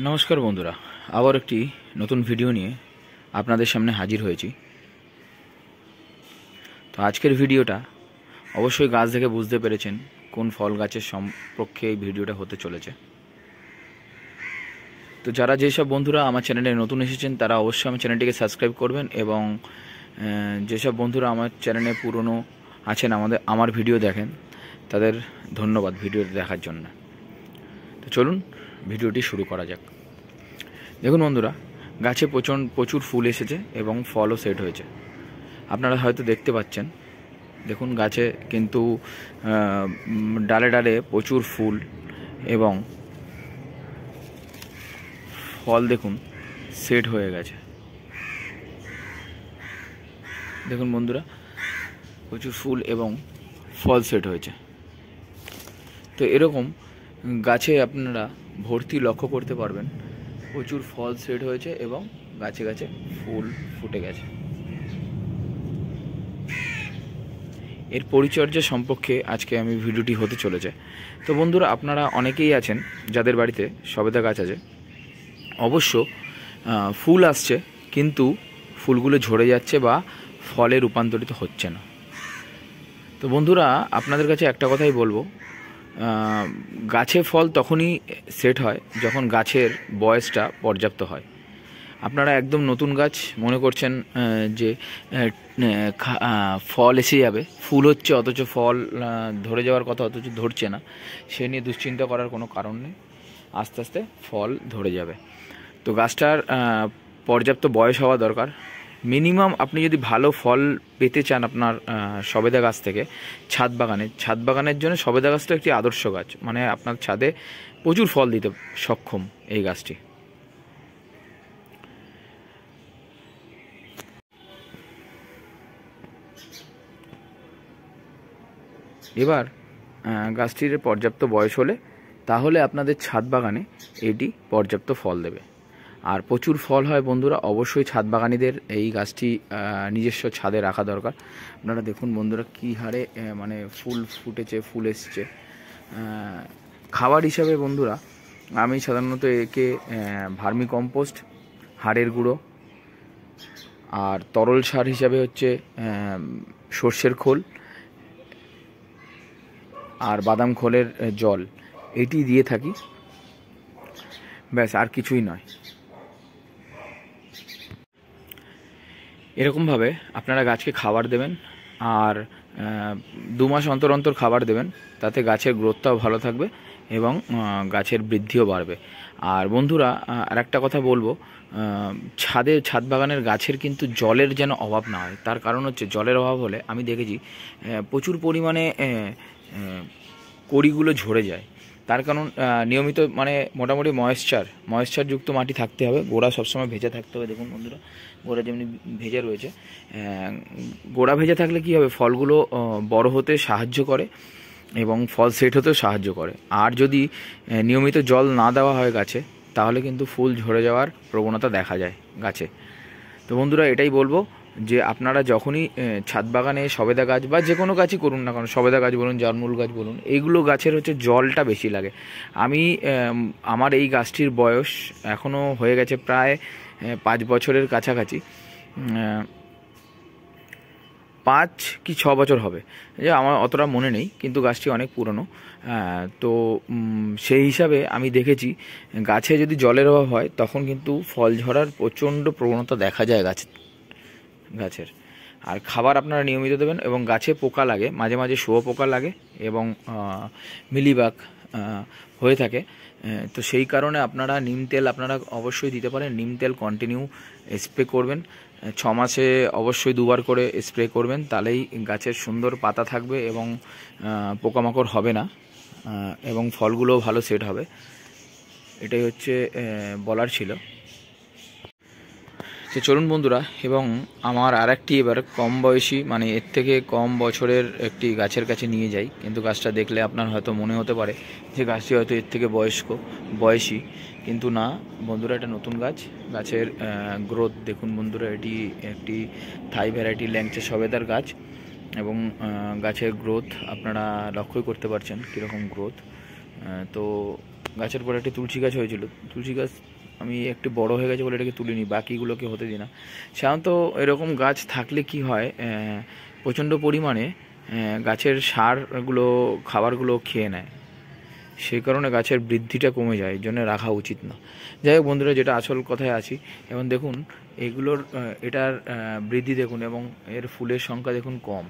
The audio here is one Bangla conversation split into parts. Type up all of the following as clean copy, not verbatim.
নমস্কার বন্ধুরা, আবার একটি নতুন ভিডিও নিয়ে আপনাদের সামনে হাজির হয়েছি। তো আজকের ভিডিওটা অবশ্যই গাছ দেখে বুঝতে পেরেছেন কোন ফল গাছের সম্পর্কে এই ভিডিওটা হতে চলেছে। তো যারা যেসব বন্ধুরা আমার চ্যানেলে নতুন এসেছেন তারা অবশ্যই আমার চ্যানেলটিকে সাবস্ক্রাইব করবেন, এবং যেসব বন্ধুরা আমার চ্যানেলে পুরনো আছেন আমার ভিডিও দেখেন তাদের ধন্যবাদ ভিডিওটি দেখার জন্য। তো চলুন ভিডিওটি শুরু করা যাক। দেখুন বন্ধুরা, গাছে প্রচুর ফুল এসেছে এবং ফলও সেট হয়েছে। আপনারা হয়তো দেখতে পাচ্ছেন, দেখুন গাছে কিন্তু ডালে ডালে প্রচুর ফুল এবং ফল দেখুন সেট হয়ে গেছে। দেখুন বন্ধুরা, প্রচুর ফুল এবং ফল সেট হয়েছে। তো এরকম গাছে আপনারা ভর্তি লক্ষ্য করতে পারবেন, প্রচুর ফল সেট হয়েছে এবং গাছে গাছে ফুল ফুটে গেছে। এর পরিচর্যা সম্পর্কে আজকে আমি ভিডিওটি হতে চলেছে। তো বন্ধুরা, আপনারা অনেকেই আছেন যাদের বাড়িতে সবেদা গাছ আছে, অবশ্য ফুল আসছে কিন্তু ফুলগুলো ঝরে যাচ্ছে বা ফলে রূপান্তরিত হচ্ছে না। তো বন্ধুরা, আপনাদের কাছে একটা কথাই বলবো, গাছে ফল তখনই সেট হয় যখন গাছের বয়সটা পর্যাপ্ত হয়। আপনারা একদম নতুন গাছ মনে করছেন যে ফল এসে যাবে, ফুল হচ্ছে অথচ ফল ধরে যাওয়ার কথা অথচ ধরছে না, সে নিয়ে দুশ্চিন্তা করার কোনো কারণ নেই। আস্তে আস্তে ফল ধরে যাবে। তো গাছটার পর্যাপ্ত বয়স হওয়া দরকার। মিনিমাম আপনি যদি ভালো ফল পেতে চান আপনার সবেদা গাছ থেকে, ছাদ বাগানের জন্য সবেদা গাছটা একটি আদর্শ গাছ, মানে আপনার ছাদে প্রচুর ফল দিতে সক্ষম এই গাছটি। এবার গাছটির পর্যাপ্ত বয়স হলে তাহলে আপনাদের ছাদ বাগানে এটি পর্যাপ্ত ফল দেবে। আর প্রচুর ফল হয় বন্ধুরা, অবশ্যই ছাদ বাগানিদের এই গাছটি নিজস্ব ছাদে রাখা দরকার। আপনারা দেখুন বন্ধুরা কী হারে মানে ফুল ফুটেছে, ফুল এসছে। খাবার হিসাবে বন্ধুরা আমি সাধারণত একে ভার্মি কম্পোস্ট, হাড়ের গুঁড়ো, আর তরল সার হিসাবে হচ্ছে সর্ষের খোল আর বাদাম খোলের জল, এটি দিয়ে থাকি, ব্যাস, আর কিছুই নয়। এরকমভাবে আপনারা গাছকে খাবার দেবেন, আর 2 মাস অন্তর অন্তর খাবার দেবেন, তাতে গাছের গ্রোথটাও ভালো থাকবে এবং গাছের বৃদ্ধিও বাড়বে। আর বন্ধুরা, আর একটা কথা বলবো, ছাদ বাগানের গাছের কিন্তু জলের যেন অভাব না হয়। তার কারণ হচ্ছে জলের অভাব হলে আমি দেখেছি প্রচুর পরিমাণে কড়িগুলো ঝরে যায়। তার কারণ নিয়মিত মানে মোটামুটি ময়েশ্চারযুক্ত মাটি থাকতে হবে, গোড়া সবসময় ভেজা থাকতে হবে। দেখুন বন্ধুরা, গোড়া যেমনি ভেজা রয়েছে, গোড়া ভেজা থাকলে কী হবে, ফলগুলো বড় হতে সাহায্য করে এবং ফল সেট হতেও সাহায্য করে। আর যদি নিয়মিত জল না দেওয়া হয় গাছে, তাহলে কিন্তু ফুল ঝরে যাওয়ার প্রবণতা দেখা যায় গাছে। তো বন্ধুরা, এটাই বলবো যে আপনারা যখনই ছাদ বাগানে সবেদা গাছ বা যে কোনো গাছই করুন না কেন, সবেদা গাছ বলুন, জারমুল গাছ বলুন, এইগুলো গাছের হচ্ছে জলটা বেশি লাগে। আমার এই গাছটির বয়স এখনও হয়ে গেছে প্রায় 5 বছরের কাছাকাছি, 5 কি 6 বছর হবে, যে আমার অতটা মনে নেই, কিন্তু গাছটি অনেক পুরনো। তো সেই হিসাবে আমি দেখেছি গাছে যদি জলের অভাব হয় তখন কিন্তু ফল ঝরার প্রচণ্ড প্রবণতা দেখা যায় গাছের। আর খাবার আপনারা নিয়মিত দেবেন, এবং গাছে পোকা লাগে, মাঝে মাঝে শুঁয়োপোকা লাগে এবং মিলিবাগ হয়ে থাকে। তো সেই কারণে আপনারা নিম তেল আপনারা অবশ্যই দিতে পারেন। নিম তেল কন্টিনিউ স্প্রে করবেন, 6 মাসে অবশ্যই 2 বার করে স্প্রে করবেন, তাহলেই গাছের সুন্দর পাতা থাকবে এবং পোকামাকড় হবে না এবং ফলগুলোও ভালো সেট হবে। এটাই হচ্ছে বলার ছিল। তো চলুন বন্ধুরা, এবং আমার আরেকটি এবার কম বয়সী, মানে এর থেকে কম বছরের একটি গাছের কাছে নিয়ে যাই। কিন্তু গাছটা দেখলে আপনার হয়তো মনে হতে পারে যে গাছটি হয়তো এর থেকে বয়সী, কিন্তু না বন্ধুরা, এটা নতুন গাছের গ্রোথ দেখুন বন্ধুরা। এটি একটি থাই ভ্যারাইটি ল্যাংচা সবেদার গাছ, এবং গাছের গ্রোথ আপনারা লক্ষ্যই করতে পারছেন কীরকম গ্রোথ। তো গাছের পরে একটি তুলসী গাছ হয়েছিল, তুলসী গাছ আমি একটু বড় হয়ে গেছে বলে এটাকে তুলিনি, বাকিগুলোকে হতে দিই না। সাধারণত এরকম গাছ থাকলে কি হয়, প্রচণ্ড পরিমাণে গাছের সারগুলো খাবারগুলো খেয়ে নেয়, সেই কারণে গাছের বৃদ্ধিটা কমে যায়, এই জন্য রাখা উচিত না। যাই হোক বন্ধুরা, যেটা আসল কথায় আছি, এবং দেখুন এগুলোর এটার বৃদ্ধি দেখুন এবং এর ফুলের সংখ্যা দেখুন কম,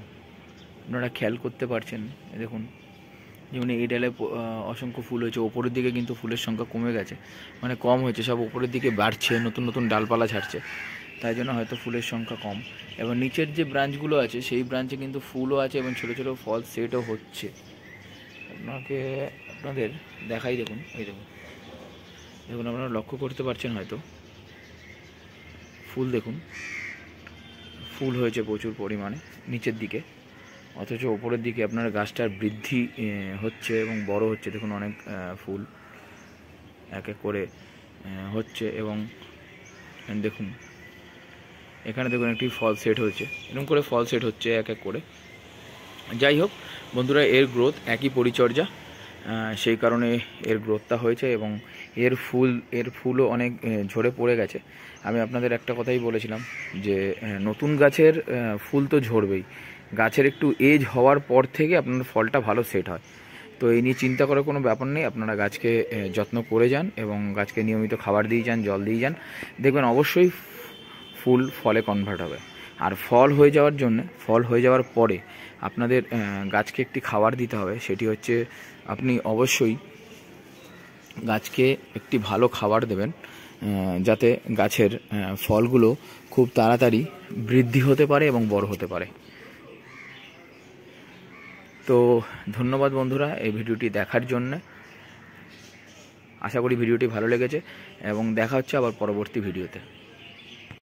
আপনারা খেয়াল করতে পারছেন। দেখুন যেমন এই ডালে অসংখ্য ফুল হয়েছে, ওপরের দিকে কিন্তু ফুলের সংখ্যা কমে গেছে, মানে কম হয়েছে, সব ওপরের দিকে বাড়ছে, নতুন নতুন ডালপালা ছাড়ছে, তাই জন্য হয়তো ফুলের সংখ্যা কম। এবার নিচের যে ব্রাঞ্চগুলো আছে সেই ব্রাঞ্চে কিন্তু ফুলও আছে এবং ছোটো ছোটো ফল সেটও হচ্ছে। আপনাদের দেখাই, দেখুন এই দেখুন, দেখুন আপনারা লক্ষ্য করতে পারছেন হয়তো, ফুল দেখুন, ফুল হয়েছে প্রচুর পরিমাণে নিচের দিকে, অথচ ওপরের দিকে আপনার গাছটার বৃদ্ধি হচ্ছে এবং বড় হচ্ছে। দেখুন অনেক ফুল এক এক করে হচ্ছে, এবং দেখুন এখানে দেখুন একটি ফল সেট হয়েছে, এরকম করে ফল সেট হচ্ছে এক এক করে। যাই হোক বন্ধুরা, এর গ্রোথ একই পরিচর্যা, সেই কারণে এর গ্রোথটা হয়েছে, এবং এর ফুলও অনেক ঝরে পড়ে গেছে। আমি আপনাদের একটা কথাই বলেছিলাম যে নতুন গাছের ফুল তো ঝরবেই, গাছের একটু এজ হওয়ার পর থেকে আপনার ফলটা ভালো সেট হয়। তো এই নিয়ে চিন্তা করার কোনো ব্যাপার নেই, আপনারা গাছকে যত্ন করে যান এবং গাছকে নিয়মিত খাবার দিয়ে যান, জল দিয়ে যান, দেখবেন অবশ্যই ফুল ফলে কনভার্ট হবে। আর ফল হয়ে যাওয়ার পরে আপনাদের গাছকে একটি খাবার দিতে হবে, সেটি হচ্ছে আপনি অবশ্যই গাছকে একটি ভালো খাবার দেবেন, যাতে গাছের ফলগুলো খুব তাড়াতাড়ি বৃদ্ধি হতে পারে এবং বড় হতে পারে। তো ধন্যবাদ বন্ধুরা এই ভিডিওটি দেখার জন্য, আশা করি ভিডিওটি ভালো লেগেছে, এবং দেখা হচ্ছে আবার পরবর্তী ভিডিওতে।